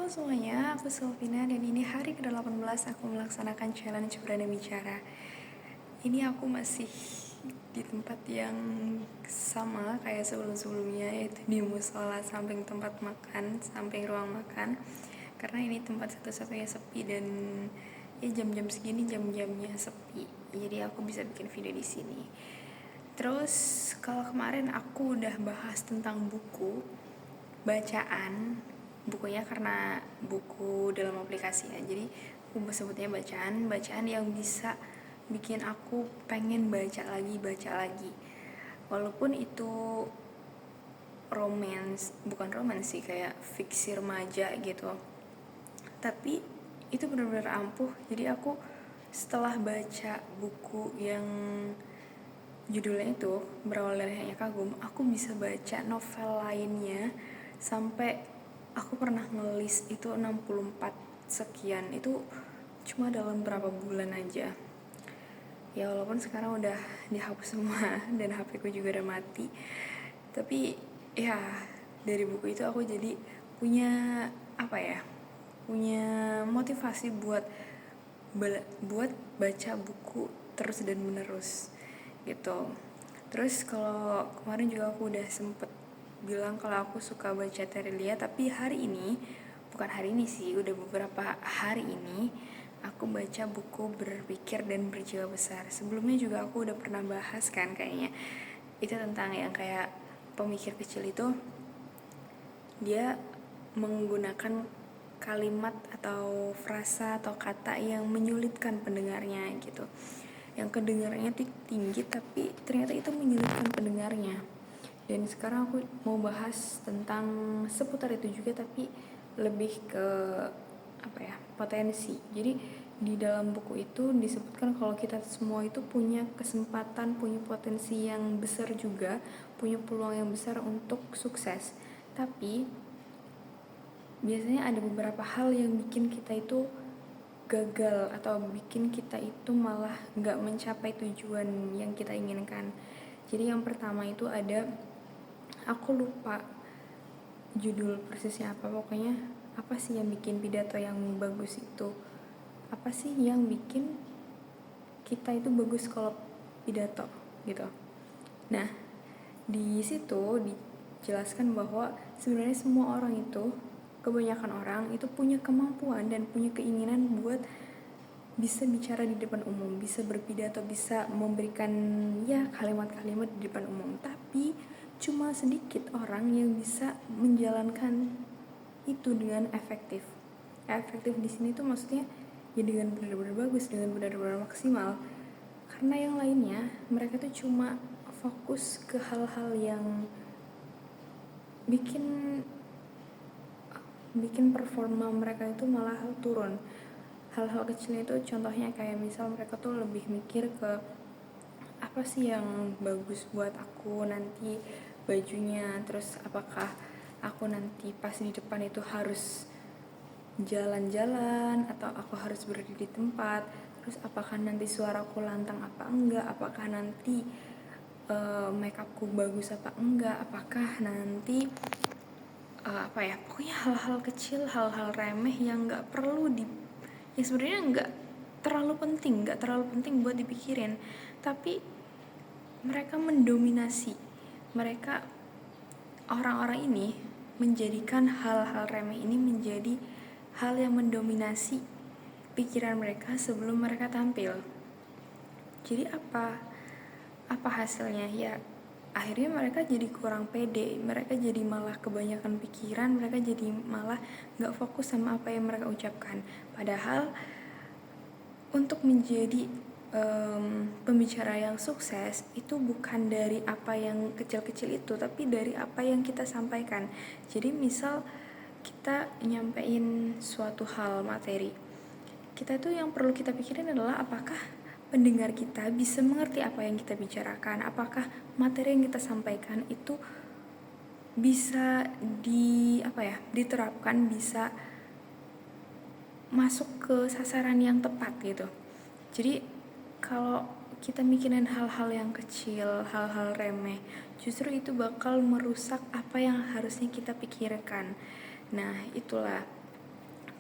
Halo semuanya, aku Selvina dan ini hari ke-18 aku melaksanakan challenge berani bicara. Ini aku masih di tempat yang sama kayak sebelum-sebelumnya, yaitu di musola samping tempat makan, samping ruang makan. Karena ini tempat satu-satunya sepi dan ya jam-jam segini jam-jamnya sepi. Jadi aku bisa bikin video di sini. Terus kalau kemarin aku udah bahas tentang buku bacaan, bukunya karena buku dalam aplikasi ya, jadi aku sebutnya bacaan yang bisa bikin aku pengen baca lagi walaupun itu bukan romance sih, kayak fiksi remaja gitu, tapi itu benar-benar ampuh. Jadi aku setelah baca buku yang judulnya itu berawal dari Hanya Kagum, aku bisa baca novel lainnya sampai aku pernah ngelis itu 64 sekian. Itu cuma dalam berapa bulan aja. Ya walaupun sekarang udah dihapus semua dan HP ku juga udah mati. Tapi ya dari buku itu aku jadi punya apa ya? Punya motivasi buat baca buku terus dan menerus gitu. Terus kalau kemarin juga aku udah sempet bilang kalau aku suka baca Terelia, tapi bukan hari ini sih, udah beberapa hari ini aku baca buku Berpikir dan Berjiwa Besar. Sebelumnya juga aku udah pernah bahas kan kayaknya, itu tentang yang kayak pemikir kecil itu dia menggunakan kalimat atau frasa atau kata yang menyulitkan pendengarnya gitu, yang kedengarannya tinggi tapi ternyata itu menyulitkan pendengarnya. Dan sekarang aku mau bahas tentang seputar itu juga, tapi lebih ke apa ya, potensi. Jadi di dalam buku itu disebutkan kalau kita semua itu punya kesempatan, punya potensi yang besar juga, punya peluang yang besar untuk sukses. Tapi biasanya ada beberapa hal yang bikin kita itu gagal atau bikin kita itu malah gak mencapai tujuan yang kita inginkan. Jadi yang pertama itu ada, aku lupa judul persisnya apa, pokoknya apa sih yang bikin pidato yang bagus itu, apa sih yang bikin kita itu bagus kalau pidato gitu. Nah di situ dijelaskan bahwa sebenarnya semua orang itu, kebanyakan orang itu punya kemampuan dan punya keinginan buat bisa bicara di depan umum, bisa berpidato, bisa memberikan ya kalimat-kalimat di depan umum. Tapi cuma sedikit orang yang bisa menjalankan itu dengan efektif. Efektif di sini tuh maksudnya ya dengan benar-benar bagus, dengan benar-benar maksimal. Karena yang lainnya mereka tuh cuma fokus ke hal-hal yang bikin performa mereka itu malah turun. Hal-hal kecilnya itu contohnya kayak misal mereka tuh lebih mikir ke apa sih yang bagus buat aku nanti bajunya, terus apakah aku nanti pas di depan itu harus jalan-jalan atau aku harus berdiri di tempat, terus apakah nanti suaraku lantang apa enggak, apakah nanti makeupku bagus apa enggak, apakah nanti pokoknya hal-hal kecil, hal-hal remeh yang nggak perlu yang sebenarnya nggak terlalu penting buat dipikirin, tapi mereka mendominasi. Orang-orang ini menjadikan hal-hal remeh ini menjadi hal yang mendominasi pikiran mereka sebelum mereka tampil. Jadi apa hasilnya? Ya akhirnya mereka jadi kurang pede, mereka jadi malah kebanyakan pikiran, mereka jadi malah gak fokus sama apa yang mereka ucapkan. Padahal untuk menjadi pembicara yang sukses itu bukan dari apa yang kecil-kecil itu, tapi dari apa yang kita sampaikan. Jadi misal kita nyampein suatu hal materi, kita tuh yang perlu kita pikirin adalah apakah pendengar kita bisa mengerti apa yang kita bicarakan, apakah materi yang kita sampaikan itu bisa diterapkan, bisa masuk ke sasaran yang tepat gitu. Jadi kalau kita mikirin hal-hal yang kecil, hal-hal remeh, justru itu bakal merusak apa yang harusnya kita pikirkan. Nah itulah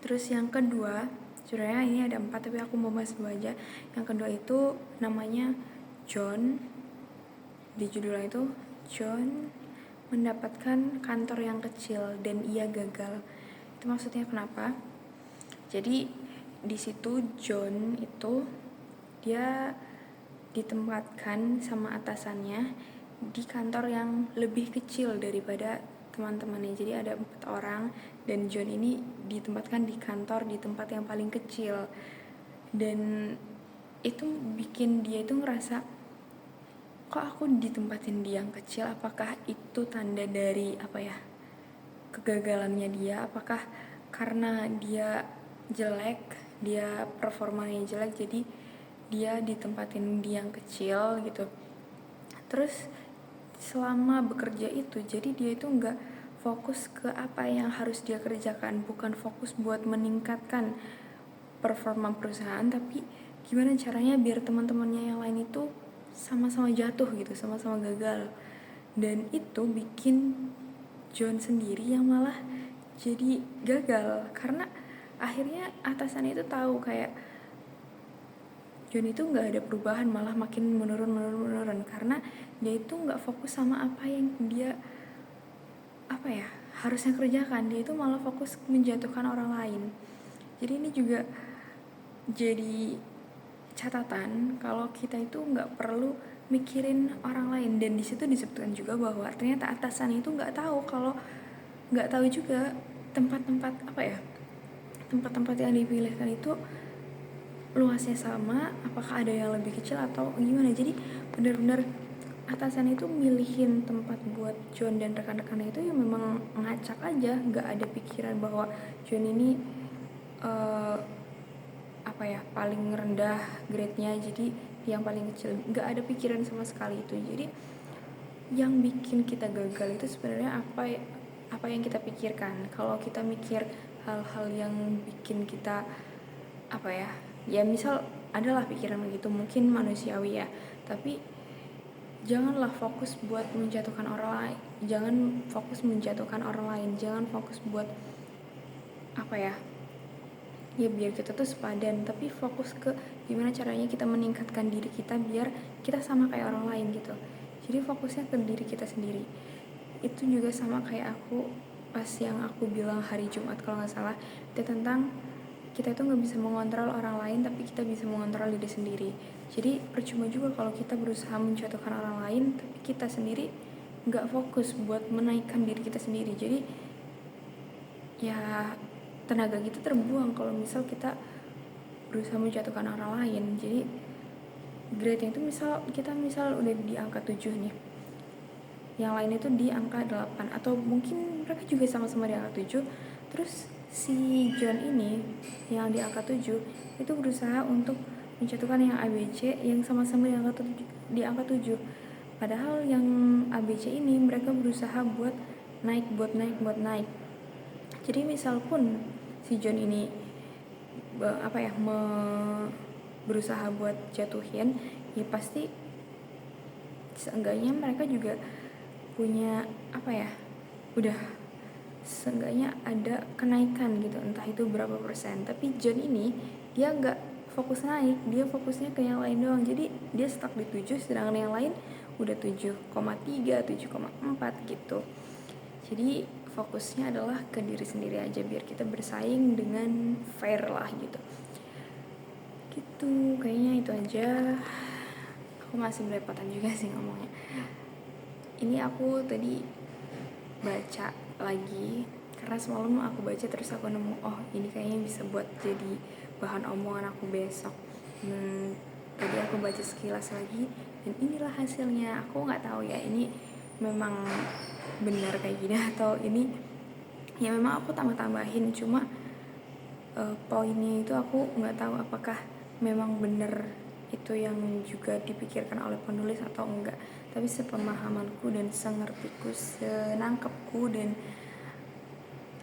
Terus yang kedua, sebenarnya ini ada 4 tapi aku mau bahas 2 aja. Yang kedua itu namanya John. Di judulnya itu John mendapatkan kantor yang kecil dan ia gagal. Itu maksudnya kenapa? Jadi di situ John itu dia ditempatkan sama atasannya di kantor yang lebih kecil daripada teman-temannya. Jadi ada 4 orang dan John ini ditempatkan di kantor di tempat yang paling kecil, dan itu bikin dia itu ngerasa, kok aku ditempatin di yang kecil? Apakah itu tanda dari kegagalannya dia? Apakah karena dia jelek, dia performanya jelek, jadi dia ditempatin di yang kecil gitu? Terus selama bekerja itu, jadi dia itu nggak fokus ke apa yang harus dia kerjakan, bukan fokus buat meningkatkan performa perusahaan, tapi gimana caranya biar teman-temannya yang lain itu sama-sama jatuh gitu, sama-sama gagal. Dan itu bikin John sendiri yang malah jadi gagal, karena akhirnya atasannya itu tahu kayak John itu nggak ada perubahan, malah makin menurun karena dia itu nggak fokus sama apa yang dia harusnya kerjakan. Dia itu malah fokus menjatuhkan orang lain. Jadi ini juga jadi catatan kalau kita itu nggak perlu mikirin orang lain. Dan di situ disebutkan juga bahwa ternyata atasan itu nggak tahu juga tempat-tempat tempat-tempat yang dipilihkan itu luasnya sama, apakah ada yang lebih kecil atau gimana. Jadi benar-benar atasan itu milihin tempat buat John dan rekan-rekannya itu yang memang ngacak aja, nggak ada pikiran bahwa John ini paling rendah grade-nya, jadi yang paling kecil, nggak ada pikiran sama sekali itu. Jadi yang bikin kita gagal itu sebenarnya apa yang kita pikirkan. Kalau kita mikir hal-hal yang bikin kita ya misal adalah pikiran begitu, mungkin manusiawi ya, tapi janganlah fokus buat menjatuhkan orang lain, jangan fokus buat ya biar kita tuh sepadan, tapi fokus ke gimana caranya kita meningkatkan diri kita biar kita sama kayak orang lain gitu. Jadi fokusnya ke diri kita sendiri. Itu juga sama kayak aku pas yang aku bilang hari Jumat kalau nggak salah, itu tentang kita itu nggak bisa mengontrol orang lain, tapi kita bisa mengontrol diri sendiri. Jadi percuma juga kalau kita berusaha menjatuhkan orang lain, tapi kita sendiri nggak fokus buat menaikkan diri kita sendiri. Jadi ya tenaga kita terbuang kalau misal kita berusaha menjatuhkan orang lain. Jadi grade itu kita udah di angka 7 nih, yang lain itu di angka 8, atau mungkin mereka juga sama-sama di angka 7. Terus si John ini yang di angka 7 itu berusaha untuk menjatuhkan yang ABC yang sama-sama di angka 7. Padahal yang ABC ini mereka berusaha buat naik. Jadi misal pun si John ini berusaha buat jatuhin, ya pasti seenggaknya mereka juga punya udah seenggaknya ada kenaikan gitu, entah itu berapa persen. Tapi John ini dia nggak fokus naik, dia fokusnya ke yang lain doang. Jadi dia stuck di 7, sedangkan yang lain udah 7,3, 7,4 gitu. Jadi fokusnya adalah ke diri sendiri aja biar kita bersaing dengan fair lah gitu. Kayaknya itu aja. Aku masih belepotan juga sih ngomongnya. Ini aku tadi baca lagi karena semalam aku baca terus aku nemu, oh ini kayaknya bisa buat jadi bahan omongan aku besok. Tadi aku baca sekilas lagi dan inilah hasilnya. Aku nggak tahu ya ini memang benar kayak gini atau ini ya memang aku tambah-tambahin, cuma poinnya itu aku nggak tahu apakah memang benar itu yang juga dipikirkan oleh penulis atau enggak. Tapi sepemahamanku dan sengertiku, senangkepku dan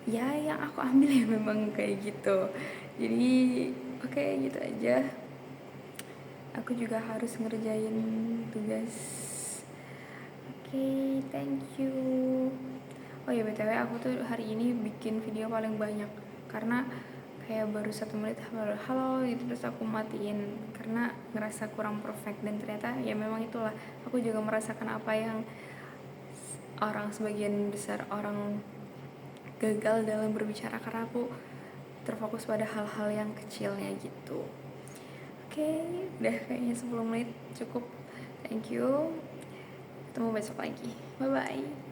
ya yang aku ambil ya memang kayak gitu. Jadi oke, gitu aja. Aku juga harus ngerjain tugas. Oke, thank you. Oh ya BTW aku tuh hari ini bikin video paling banyak karena kayak baru 1 menit baru halo gitu, terus aku matiin karena ngerasa kurang perfect. Dan ternyata ya memang itulah, aku juga merasakan apa yang sebagian besar orang gagal dalam berbicara, karena aku terfokus pada hal-hal yang kecilnya gitu. Oke, udah kayaknya 10 menit cukup. Thank you, ketemu besok lagi, bye bye.